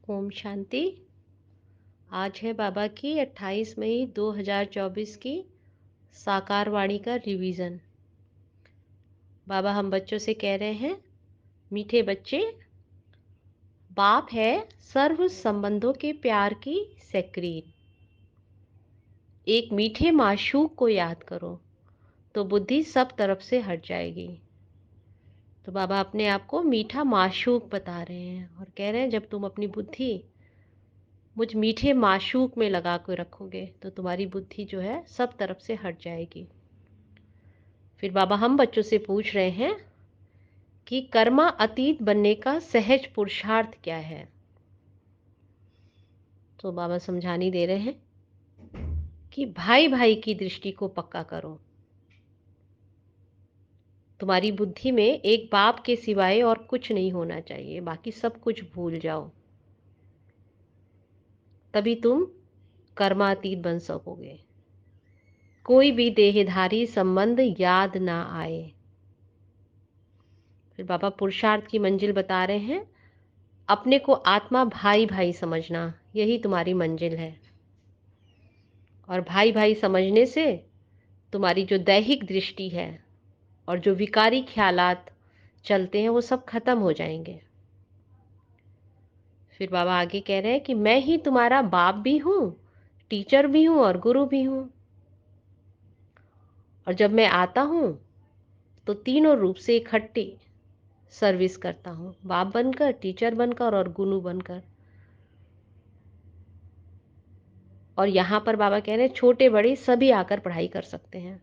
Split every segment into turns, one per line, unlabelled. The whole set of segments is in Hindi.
ओम शांति। आज है बाबा की 28 मई 2024 की साकार वाणी का रिवीजन। बाबा हम बच्चों से कह रहे हैं, मीठे बच्चे, बाप है सर्व संबंधों के प्यार की सेक्रेन। एक मीठे माशूक को याद करो तो बुद्धि सब तरफ से हट जाएगी। तो बाबा अपने आप को मीठा माशूक बता रहे हैं और कह रहे हैं, जब तुम अपनी बुद्धि मुझ मीठे माशूक में लगा कर रखोगे तो तुम्हारी बुद्धि जो है सब तरफ से हट जाएगी। फिर बाबा हम बच्चों से पूछ रहे हैं कि कर्मा अतीत बनने का सहज पुरुषार्थ क्या है। तो बाबा समझानी दे रहे हैं कि भाई भाई की दृष्टि को पक्का करो। तुम्हारी बुद्धि में एक बाप के सिवाय और कुछ नहीं होना चाहिए, बाकी सब कुछ भूल जाओ, तभी तुम कर्मातीत बन सकोगे। कोई भी देहधारी संबंध याद ना आए। फिर बाबा पुरुषार्थ की मंजिल बता रहे हैं, अपने को आत्मा भाई भाई समझना, यही तुम्हारी मंजिल है। और भाई भाई समझने से तुम्हारी जो दैहिक दृष्टि है और जो विकारी ख्यालात चलते हैं वो सब खत्म हो जाएंगे। फिर बाबा आगे कह रहे हैं कि मैं ही तुम्हारा बाप भी हूँ, टीचर भी हूँ और गुरु भी हूँ। और जब मैं आता हूँ तो तीनों रूप से इकट्ठी सर्विस करता हूँ, बाप बनकर, टीचर बनकर और गुरु बनकर। और यहाँ पर बाबा कह रहे हैं, छोटे बड़े सभी आकर पढ़ाई कर सकते हैं।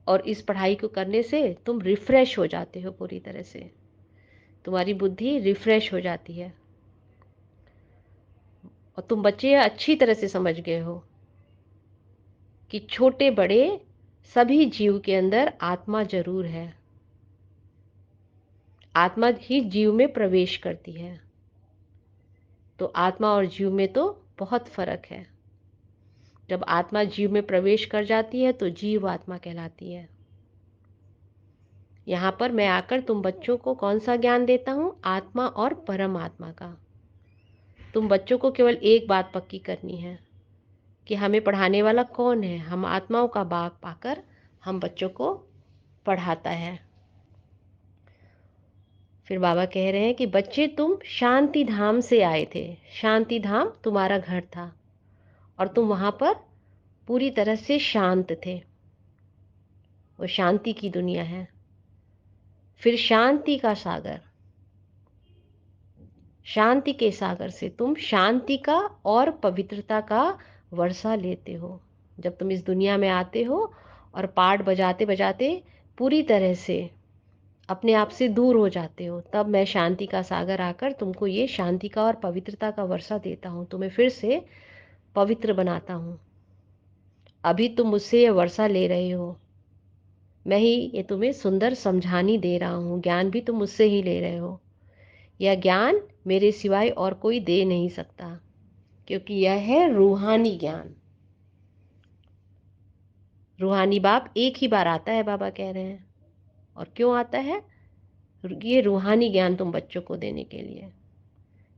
और इस पढ़ाई को करने से तुम रिफ्रेश हो जाते हो, पूरी तरह से तुम्हारी बुद्धि रिफ्रेश हो जाती है। और तुम बच्चे अच्छी तरह से समझ गए हो कि छोटे बड़े सभी जीव के अंदर आत्मा जरूर है। आत्मा ही जीव में प्रवेश करती है। तो आत्मा और जीव में तो बहुत फर्क है। जब आत्मा जीव में प्रवेश कर जाती है तो जीव आत्मा कहलाती है। यहाँ पर मैं आकर तुम बच्चों को कौन सा ज्ञान देता हूँ? आत्मा और परमात्मा का। तुम बच्चों को केवल एक बात पक्की करनी है कि हमें पढ़ाने वाला कौन है। हम आत्माओं का बाप पाकर हम बच्चों को पढ़ाता है। फिर बाबा कह रहे हैं कि बच्चे, तुम शांति धाम से आए थे। शांति धाम तुम्हारा घर था और तुम वहाँ पर पूरी तरह से शांत थे। वो शांति की दुनिया है। फिर शांति का सागर, शांति के सागर से तुम शांति का और पवित्रता का वर्षा लेते हो। जब तुम इस दुनिया में आते हो और पाठ बजाते बजाते पूरी तरह से अपने आप से दूर हो जाते हो, तब मैं शांति का सागर आकर तुमको ये शांति का और पवित्रता का वर्षा देता हूँ, तुम्हें फिर से पवित्र बनाता हूँ। अभी तुम मुझसे ये वर्षा ले रहे हो, मैं ही ये तुम्हें सुंदर समझानी दे रहा हूँ। ज्ञान भी तुम मुझसे ही ले रहे हो। यह ज्ञान मेरे सिवाय और कोई दे नहीं सकता, क्योंकि यह है रूहानी ज्ञान। रूहानी बाप एक ही बार आता है, बाबा कह रहे हैं। और क्यों आता है? ये रूहानी ज्ञान तुम बच्चों को देने के लिए।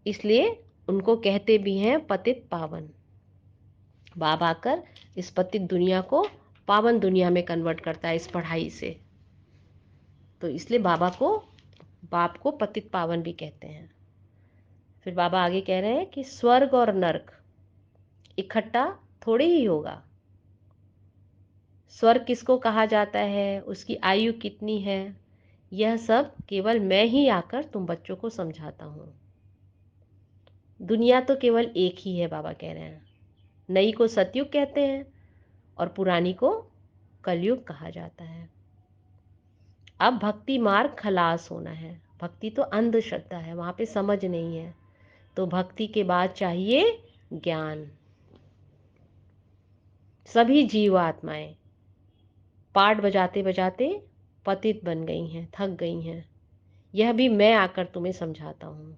इसलिए उनको कहते भी हैं पतित पावन। बाप आकर इस पतित दुनिया को पावन दुनिया में कन्वर्ट करता है इस पढ़ाई से। तो इसलिए बाप को पतित पावन भी कहते हैं। फिर बाबा आगे कह रहे हैं कि स्वर्ग और नर्क इकट्ठा थोड़े ही होगा। स्वर्ग किसको कहा जाता है, उसकी आयु कितनी है, यह सब केवल मैं ही आकर तुम बच्चों को समझाता हूँ। दुनिया तो केवल एक ही है, बाबा कह रहे हैं। नई को सतयुग कहते हैं और पुरानी को कलयुग कहा जाता है। अब भक्ति मार्ग खलास होना है। भक्ति तो अंधश्रद्धा है, वहाँ पे समझ नहीं है। तो भक्ति के बाद चाहिए ज्ञान। सभी जीव आत्माएं पाठ बजाते बजाते पतित बन गई हैं, थक गई हैं। यह भी मैं आकर तुम्हें समझाता हूँ।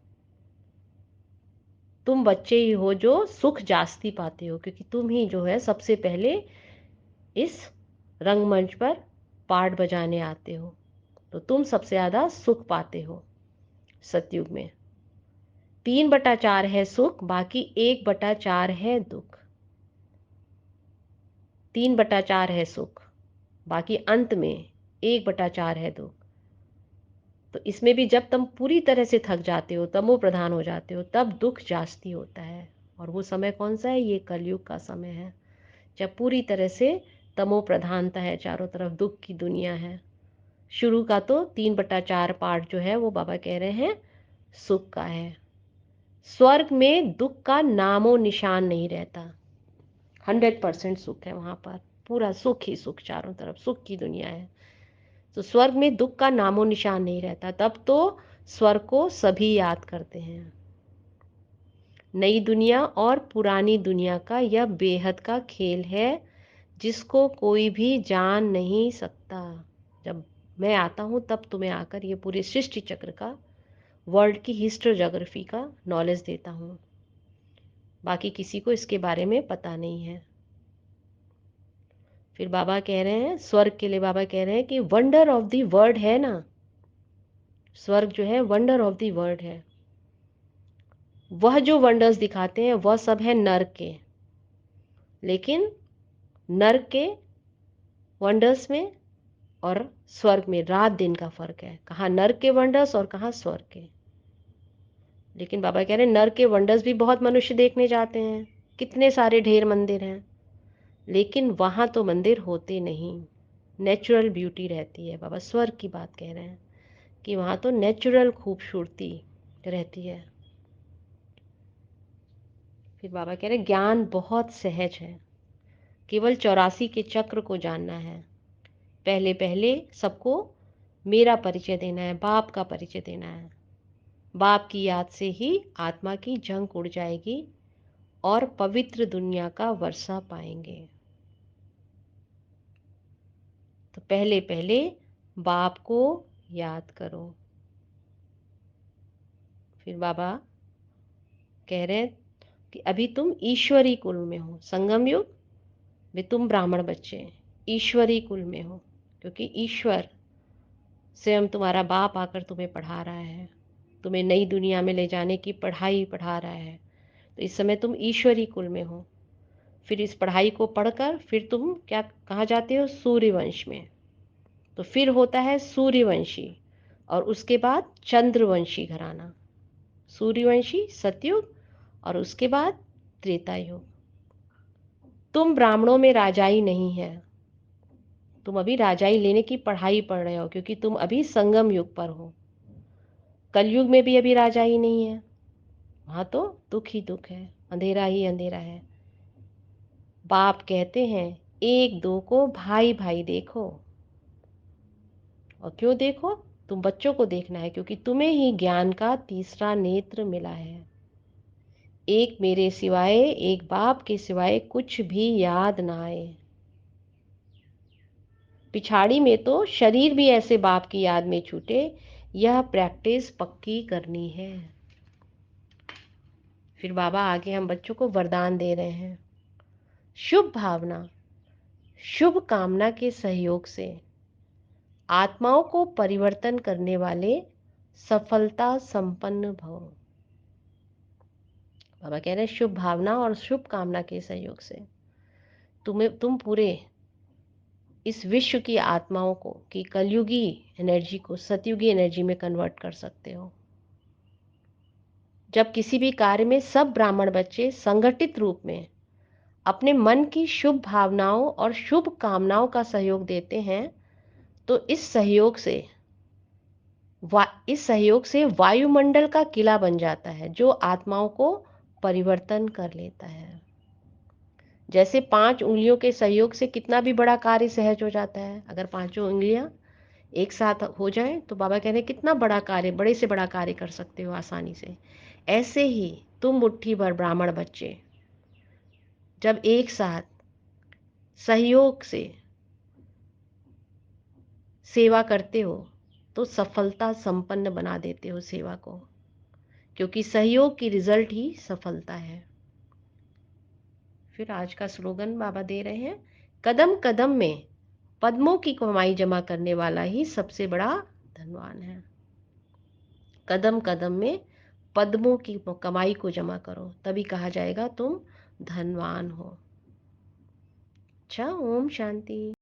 तुम बच्चे ही हो जो सुख जास्ती पाते हो, क्योंकि तुम ही जो है सबसे पहले इस रंगमंच पर पाठ बजाने आते हो। तो तुम सबसे ज़्यादा सुख पाते हो सतयुग में। 3/4 है सुख, बाकी 1/4 है दुख। 3/4 है सुख, बाकी अंत में 1/4 है दुख। तो इसमें भी जब तुम पूरी तरह से थक जाते हो, तमो प्रधान हो जाते हो, तब दुख जास्ती होता है। और वो समय कौन सा है? ये कलयुग का समय है, जब पूरी तरह से तमो प्रधानता है, चारों तरफ दुख की दुनिया है। शुरू का तो 3/4 पार्ट जो है वो बाबा कह रहे हैं सुख का है। स्वर्ग में दुख का नामो निशान नहीं रहता, 100% सुख है वहां पर। पूरा सुख ही सुख, चारों तरफ सुख की दुनिया है। तो स्वर्ग में दुख का नामो निशान नहीं रहता। तब तो स्वर्ग को सभी याद करते हैं। नई दुनिया और पुरानी दुनिया का यह बेहद का खेल है, जिसको कोई भी जान नहीं सकता। जब मैं आता हूँ तब तुम्हें आकर ये पूरे सृष्टि चक्र का, वर्ल्ड की हिस्ट्री ज्योग्राफी का नॉलेज देता हूँ। बाकी किसी को इसके बारे में पता नहीं है। फिर बाबा कह रहे हैं, स्वर्ग के लिए बाबा कह रहे हैं कि वंडर ऑफ द वर्ल्ड है ना, स्वर्ग जो है वंडर ऑफ द वर्ल्ड है। वह जो वंडर्स दिखाते हैं वह सब है नर्क के, लेकिन नर्क के वंडर्स में और स्वर्ग में रात दिन का फर्क है। कहाँ नर्क के वंडर्स और कहाँ स्वर्ग के। लेकिन बाबा कह रहे हैं नर्क के वंडर्स भी बहुत मनुष्य देखने जाते हैं, कितने सारे ढेर मंदिर हैं, लेकिन वहाँ तो मंदिर होते नहीं, नेचुरल ब्यूटी रहती है। बाबा स्वर्ग की बात कह रहे हैं कि वहाँ तो नेचुरल खूबसूरती रहती है। फिर बाबा कह रहे हैं ज्ञान बहुत सहज है, केवल 84 के चक्र को जानना है। पहले पहले सबको मेरा परिचय देना है, बाप का परिचय देना है। बाप की याद से ही आत्मा की जंग उड़ जाएगी और पवित्र दुनिया का वर्षा पाएंगे। तो पहले पहले बाप को याद करो। फिर बाबा कह रहे हैं कि अभी तुम ईश्वरी कुल में हो, संगम युग में तुम ब्राह्मण बच्चे ईश्वरी कुल में हो, क्योंकि ईश्वर स्वयं तुम्हारा बाप आकर तुम्हें पढ़ा रहा है, तुम्हें नई दुनिया में ले जाने की पढ़ाई पढ़ा रहा है। तो इस समय तुम ईश्वरी कुल में हो। फिर इस पढ़ाई को पढ़कर फिर तुम क्या कहाँ जाते हो? सूर्यवंश में। तो फिर होता है सूर्यवंशी, और उसके बाद चंद्रवंशी घराना। सूर्यवंशी सतयुग, और उसके बाद त्रेता युग। तुम ब्राह्मणों में राजाई नहीं है, तुम अभी राजाई लेने की पढ़ाई पढ़ रहे हो, क्योंकि तुम अभी संगम युग पर हो। कलयुग में भी अभी राजाई नहीं है, वहाँ तो दुख ही दुख है, अंधेरा ही अंधेरा है। बाप कहते हैं एक दो को भाई भाई देखो। और क्यों देखो? तुम बच्चों को देखना है, क्योंकि तुम्हें ही ज्ञान का तीसरा नेत्र मिला है। एक मेरे सिवाय, एक बाप के सिवाय कुछ भी याद ना आए। पिछाड़ी में तो शरीर भी ऐसे बाप की याद में छूटे, यह प्रैक्टिस पक्की करनी है। फिर बाबा आगे हम बच्चों को वरदान दे रहे हैं। शुभ भावना, शुभ कामना के सहयोग से आत्माओं को परिवर्तन करने वाले सफलता संपन्न भव। बाबा कह रहे हैं शुभ भावना और शुभ कामना के सहयोग से तुम पूरे इस विश्व की आत्माओं को, की कलयुगी एनर्जी को सतयुगी एनर्जी में कन्वर्ट कर सकते हो। जब किसी भी कार्य में सब ब्राह्मण बच्चे संगठित रूप में अपने मन की शुभ भावनाओं और शुभ कामनाओं का सहयोग देते हैं, तो इस सहयोग से वायुमंडल का किला बन जाता है, जो आत्माओं को परिवर्तन कर लेता है। जैसे 5 उंगलियों के सहयोग से कितना भी बड़ा कार्य सहज हो जाता है। अगर पांचों उंगलियां एक साथ हो जाएं तो बाबा कह रहे हैं कितना बड़ा कार्य, बड़े से बड़ा कार्य कर सकते हो आसानी से। ऐसे ही तुम मुट्ठी भर ब्राह्मण बच्चे जब एक साथ सहयोग से सेवा करते हो, तो सफलता संपन्न बना देते हो सेवा को, क्योंकि सहयोग की रिजल्ट ही सफलता है। फिर आज का स्लोगन बाबा दे रहे हैं, कदम कदम में पद्मों की कमाई जमा करने वाला ही सबसे बड़ा धनवान है। कदम कदम में पद्मों की कमाई को जमा करो, तभी कहा जाएगा तुम धनवान हो। अच्छा, ओम शांति।